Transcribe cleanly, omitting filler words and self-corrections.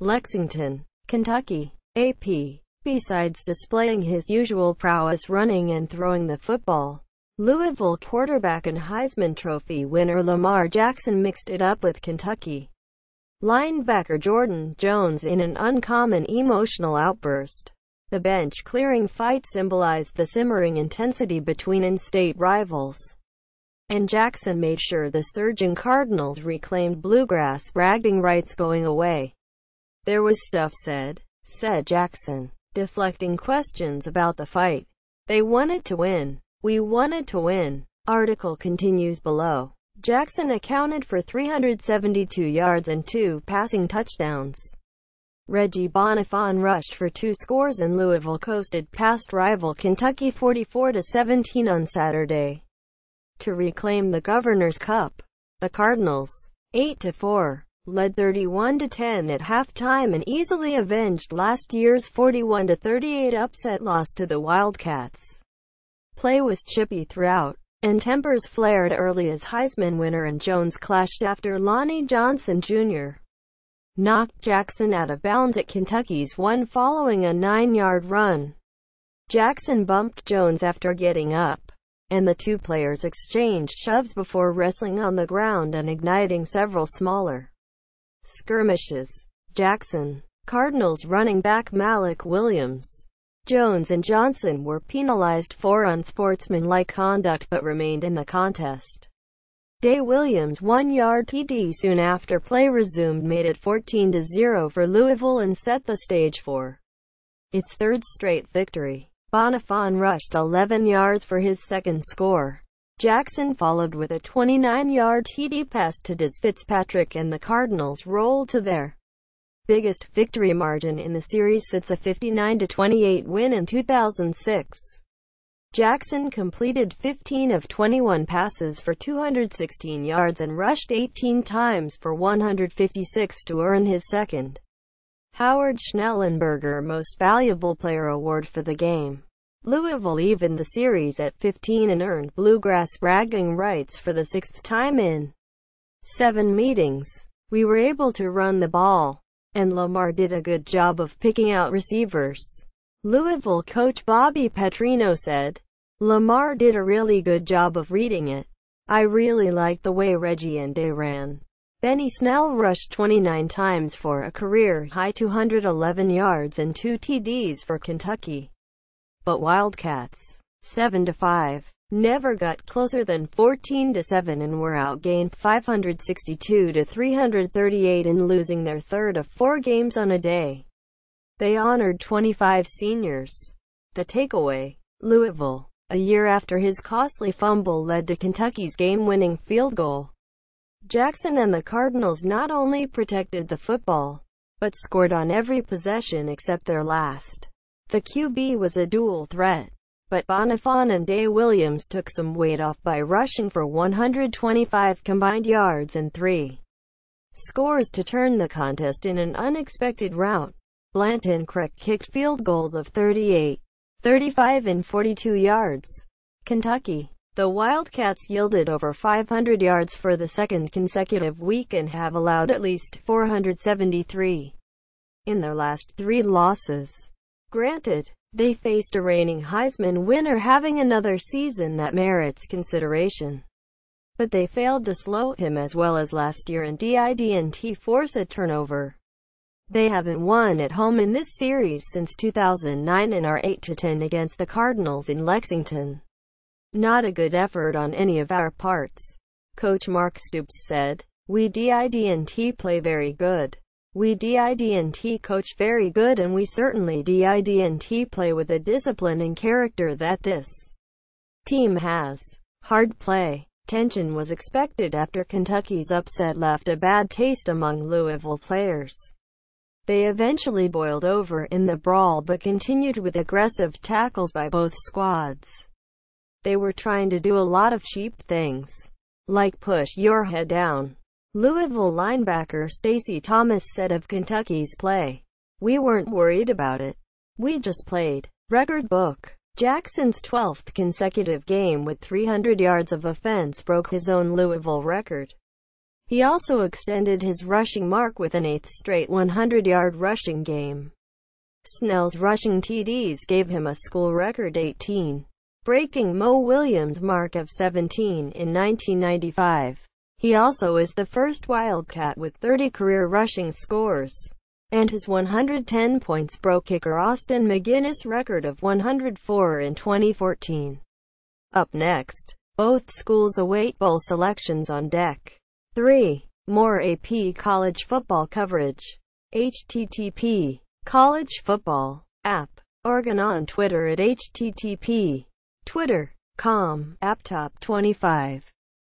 Lexington, Kentucky. AP. Besides displaying his usual prowess running and throwing the football, Louisville quarterback and Heisman Trophy winner Lamar Jackson mixed it up with Kentucky linebacker Jordan Jones in an uncommon emotional outburst. The bench-clearing fight symbolized the simmering intensity between in-state rivals, and Jackson made sure the surging Cardinals reclaimed bluegrass bragging rights going away. "There was stuff said," said Jackson, deflecting questions about the fight. "They wanted to win. We wanted to win." Article continues below. Jackson accounted for 372 yards and 2 passing touchdowns. Reggie Bonifon rushed for 2 scores and Louisville coasted past rival Kentucky 44-17 on Saturday to reclaim the Governor's Cup. The Cardinals, 8-4, led 31-10 at halftime and easily avenged last year's 41-38 upset loss to the Wildcats. Play was chippy throughout, and tempers flared early as Heisman winner and Jones clashed after Lonnie Johnson Jr. knocked Jackson out of bounds at Kentucky's 1 following a 9-yard run. Jackson bumped Jones after getting up, and the two players exchanged shoves before wrestling on the ground and igniting several smaller skirmishes. Jackson, Cardinals running back Malik Williams, Jones and Johnson were penalized for unsportsmanlike conduct but remained in the contest. Day Williams' 1-yard TD soon after play resumed made it 14-0 for Louisville and set the stage for its third straight victory. Bonifon rushed 11 yards for his second score. Jackson followed with a 29-yard TD pass to Des Fitzpatrick and the Cardinals rolled to their biggest victory margin in the series since a 59-28 win in 2006. Jackson completed 15 of 21 passes for 216 yards and rushed 18 times for 156 to earn his second Howard Schnellenberger Most Valuable Player award for the game. Louisville evened the series at 15 and earned bluegrass bragging rights for the 6th time in 7 meetings. "We were able to run the ball, and Lamar did a good job of picking out receivers," Louisville coach Bobby Petrino said. "Lamar did a really good job of reading it. I really liked the way Reggie and Day ran." Benny Snell rushed 29 times for a career-high 211 yards and 2 TDs for Kentucky. But Wildcats, 7-5, never got closer than 14-7 and were outgained 562-338 in losing their third of 4 games on a day. They honored 25 seniors. The takeaway: Louisville, a year after his costly fumble led to Kentucky's game-winning field goal. Jackson and the Cardinals not only protected the football, but scored on every possession except their last. The QB was a dual threat, but Bonifon and Day Williams took some weight off by rushing for 125 combined yards and 3 scores to turn the contest in an unexpected rout. Blanton Crick kicked field goals of 38, 35 and 42 yards. Kentucky. The Wildcats yielded over 500 yards for the second consecutive week and have allowed at least 473 in their last 3 losses. Granted, they faced a reigning Heisman winner having another season that merits consideration, but they failed to slow him as well as last year and didn't force a turnover. They haven't won at home in this series since 2009 and are 8-10 against the Cardinals in Lexington. "Not a good effort on any of our parts," Coach Mark Stoops said. "We didn't play very good. We didn't coach very good and we certainly didn't play with the discipline and character that this team has." Hard play. Tension was expected after Kentucky's upset left a bad taste among Louisville players. They eventually boiled over in the brawl but continued with aggressive tackles by both squads. They were trying to do a lot of cheap things, like push your head down. Louisville linebacker Stacey Thomas said of Kentucky's play, "We weren't worried about it. We just played." Record book. Jackson's 12th consecutive game with 300 yards of offense broke his own Louisville record. He also extended his rushing mark with an 8th straight 100-yard rushing game. Snell's rushing TDs gave him a school record 18, breaking Mo Williams' mark of 17 in 1995. He also is the first Wildcat with 30 career rushing scores, and his 110 points broke kicker Austin McGinnis' record of 104 in 2014. Up next, both schools await bowl selections on deck. 3. More AP college football coverage. http College Football App. Oregon on Twitter at http Twitter.com/apptop25